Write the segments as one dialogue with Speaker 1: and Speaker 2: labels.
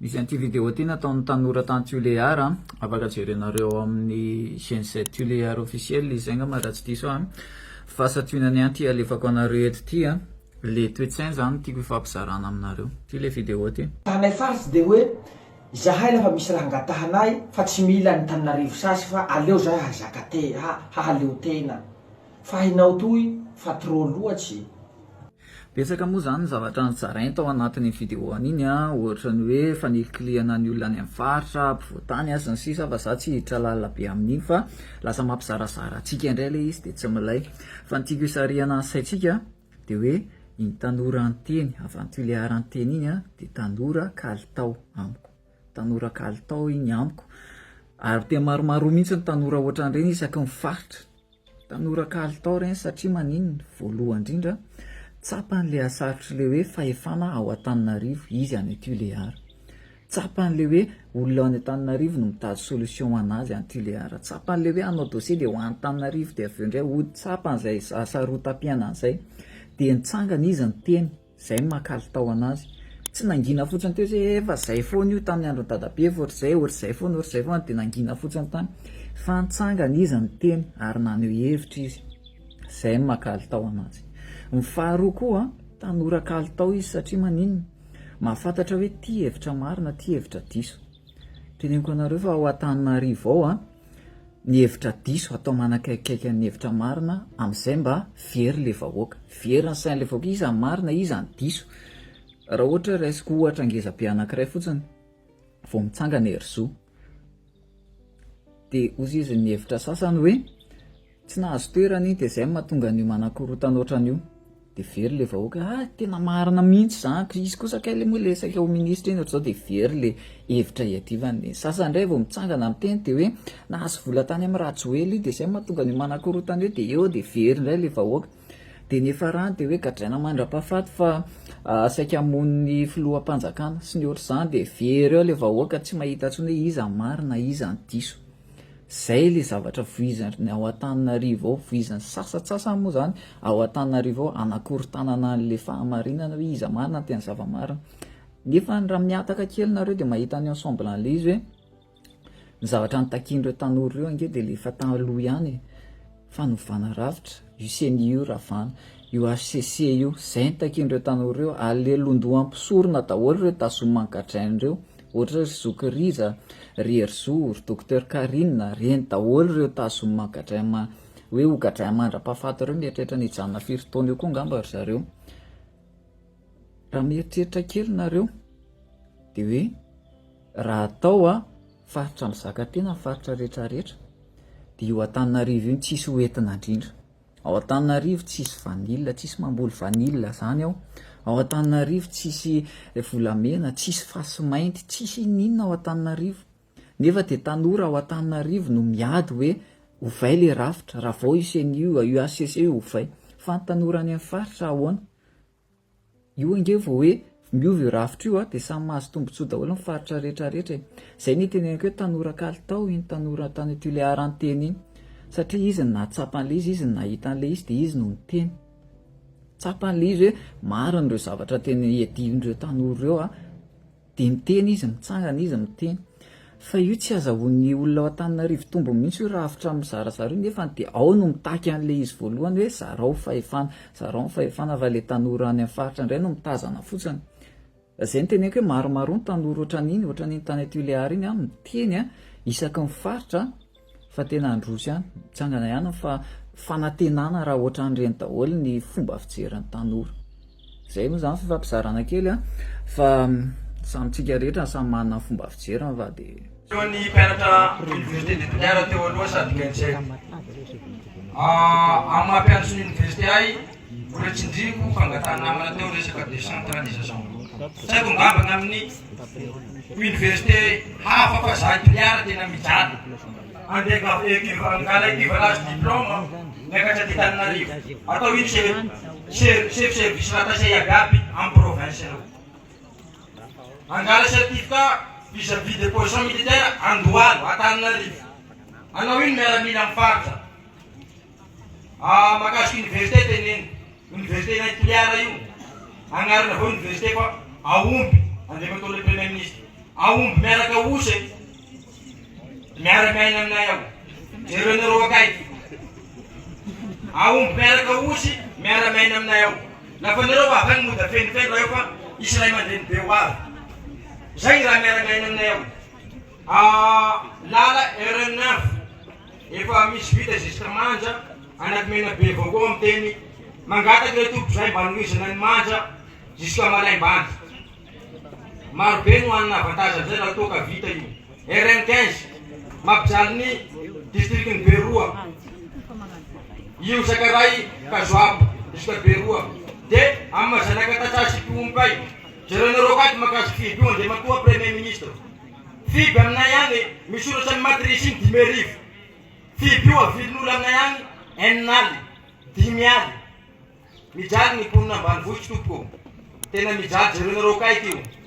Speaker 1: Misy an'ity vidéo ty nataon'ny tanora tany Tuléar afaka jerenareo amin'ny chaîne 7 Tuléar officiel izay angamba raha tsy diso fa satrinany anty alefako anareo eto ty le toetsainy zany tiako ifampizarana aminareo ty le vidéo ty.
Speaker 2: Tahanay farsy de hoe zahay lafa misy raha angatahanay fa tsy mila ny Tananarivo sasy fa aleo zahay hazaka hahaleo tena fa hinao toy fa trop loatsy.
Speaker 1: Betsaka moa zany zavatra nizarainy tao anatin'ny vidéo an'iny ohatra ny hoe fanikiliana ny olona any amin'ny faritra mpivoatany sy ny sisa fa za tsy hiditra lalina be amin'iny fa lasa mampizarazara antsika indray le izy de tsy milay fa ny tiako hisarihana ny saintsika de hoe iny tanora anteny avy any Tuléar anteny iny de tanora kalitao amiko, tanora kalitao iny amiko ary tena maromaro mihitsy ny tanora ohatran'ireny isaky ny faritra, tanora kalitao reny satria maninona voalohany indrindra tsapan'le asarotry le hoe fahefana ao Antananarivo izy any Tuléar, tsapan'le hoe olona any Antananarivo no mitady solution anazy any Tuléar, tsapan'le hoe anao dossier de ho any Antananarivo de avy eo indray hody tsapan'izay sarotam-piainana zay de nitsangana izy ny teny zay makalitao anazy tsy nangina fotsiny teo zay efa zay foana io tamin'ny andro dadabe ohatr'izay foana de nangina fotsiny tany fa nitsangana izy ny teny ary naneho hevitra izy zay makalitao anazy. Ny faharoa koa tanora kalitao izy satria maninona mahafantatra hoe ty hevitra marina ty hevitra diso. Teneniko anareo fa ao Antananarivo ao ny hevitra diso atao manakaikaiky ny hevitra marina amin'izay mba very le vahoaka, very ny sain'le vahoaka izy ny marina izy ny diso. Raha ohatra raisiko ohatra ngezabe anankiray fotsiny vao mitsangana herzò de ozy izy ny hevitra sasany hoe tsy nahazo toerany de zay mahatonga an'io manakorotana ohatran'io de very le vahoaka tena marina mihitsy zany izy kosa kay le moa le saika ho ministra iny ohatr'izao de very le hevitra iadivany. Sasany indray vao mitsangana amin'ny teny de hoe nahazo vola tany amin'ny Rajoely de zay mahatonga an'io manakorotana io de eo de very indray le vahoaka de nefa rany de hoe gadraina mandra-pahafaty fa saika hamono filoham-panjakana sy ny ohatr'izany de very eo le vahoaka tsy mahita ntsony hoe iza marina iza ny diso. Zay le zavatra voizany ao Antananarivo ao, voizany sasatsasany moa zany ao Antananarivo ao anakorontanana an'le fahamarinana hoe iza marina tena zava-marina. Nefa raha miataka kely nareo de mahita ny ensemble an'le izy hoe ny zavatra nitakian'ireo tanora ireo ange de le efa taloha ihany fanovana rafitra io CNU ravana io HCC io zay nitakian'ireo tanora ireo ale londoham-pisorona daholo ireo tazomangadrain'ireo ohatra ry Zokiriza, ry Herzò, ry Docteur Karine reny daholo ireo tazomangadray hoe ho gadray mandra-pahafaty ireo mieritreritra ny hijanona firy taona eo koa ngamba ry zareo. Raha mieritreritra kely nareo de hoe raha atao faritra mizaka tena faritra rehetrarehetra de io Antananarivo io tsisy hoentina indrindra. Ao Antananarivo tsisy vanilla, tsisy mamboly vanilla zany ao Antananarivo tsisy volamena, tsisy fasy mainty, tsisy ninona ao Antananarivo. Nefa de tanora ao Antananarivo no miady hoe ovay le rafitra raha vao io CNU io HCC io ovay fa ny tanora any amin'ny faritra ahoana io ange vao hoe miova io rafitra io de samy mahazo tombontsoa daholo ny faritra rehetrarehetra. Zay ny teneniko hoe tanora kalitao iny tanora tany Tuléar anteny iny satria izy natsapan'le izy nahita an'le izy de izy no miteny tsapan'le izy hoe marina ireo zavatra tena iadivindreo tanora ireo de miteny izy mitsangana izy miteny fa io tsy azahoan'ny olona ao Antananarivo tombo mihitsy io rafitra mizarazara io nefa de ao no mitaky an'le izy voalohany hoe zarao fahefana fa le tanora any amin'ny faritra indray no mitazana fotsiny. Zay ny teneniko hoe maromaro ny tanora ohatran'iny tany Tuléar iny miteny isaky ny faritra fa tena androso ihany mitsangana ihany fa fanantenana raha ohatran'ireny daholo ny fomba fijeran'ny tanora. Zay moa zany fifampizarana kely fa samitsika rehetra samy manana fomba fijerana va de
Speaker 3: ny mpianatra université de Tuléar teo aloha sady kensay amin'ny mampianatra ny université ahy mbola tsindriko fangatana namana teo resaka décentralisation saiko ngambana amin'ny université hafa fa za Tuléar tena mijady andeka angala équivalence diplôme miakatra ty Tananarivo atao iny chef service rattaché iabiaby en province eo angala certificat vis-à-vis de position militaire Andohalo Antananarivo anao iny miaramila amin'ny faritra makasiky université teneny université nay Tuléar io agnarana avao université fa Aomby andefa atao le premier ministre aomby miaraka osy miara-miaina aminay ao jerenareo akaiky aomby miaraka osy miara-miaina aminay ao lafa nareo avy agny moda fenifeny raha eo fa isy ray aman-dreny be ho avy zay raha miara-miaina aminay ao lala RN9 efa misy vita jusque manja anaky mena be avao koa amin'ny teny mangataky le tompo zay mba noizana ny manja jusque malaimbandry maro be no anina avantage amizay raha toka vita io RN15 mampijaly ny districtny Beroa io sakaray kazoabo jusque Beroa de amy mazanaka tatrasy piompay jerenareo kaiky makasy fiby io ande matoa premier ministre fiby aminay agny misoratsy amy matrisy iny 10,000 fiby io avilin'olo aminay agny eninaly 10,000 mijaly ny mponina ambanivohitsy tompoko tena mijaly jerenareo kaiky io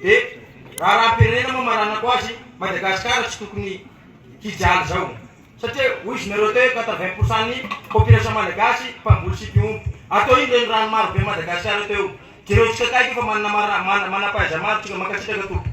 Speaker 3: de raha-pirenena moa maranako azy Madagasikara tsy tokony hijaly zao satria hoy nareo teo 80% ny population malagasy mpamboly sy mpiompy atao iny reny rano maro be Madagasikara teo jereo tsika kaiky fa manapahaiza maro tsika makasitraka tompoko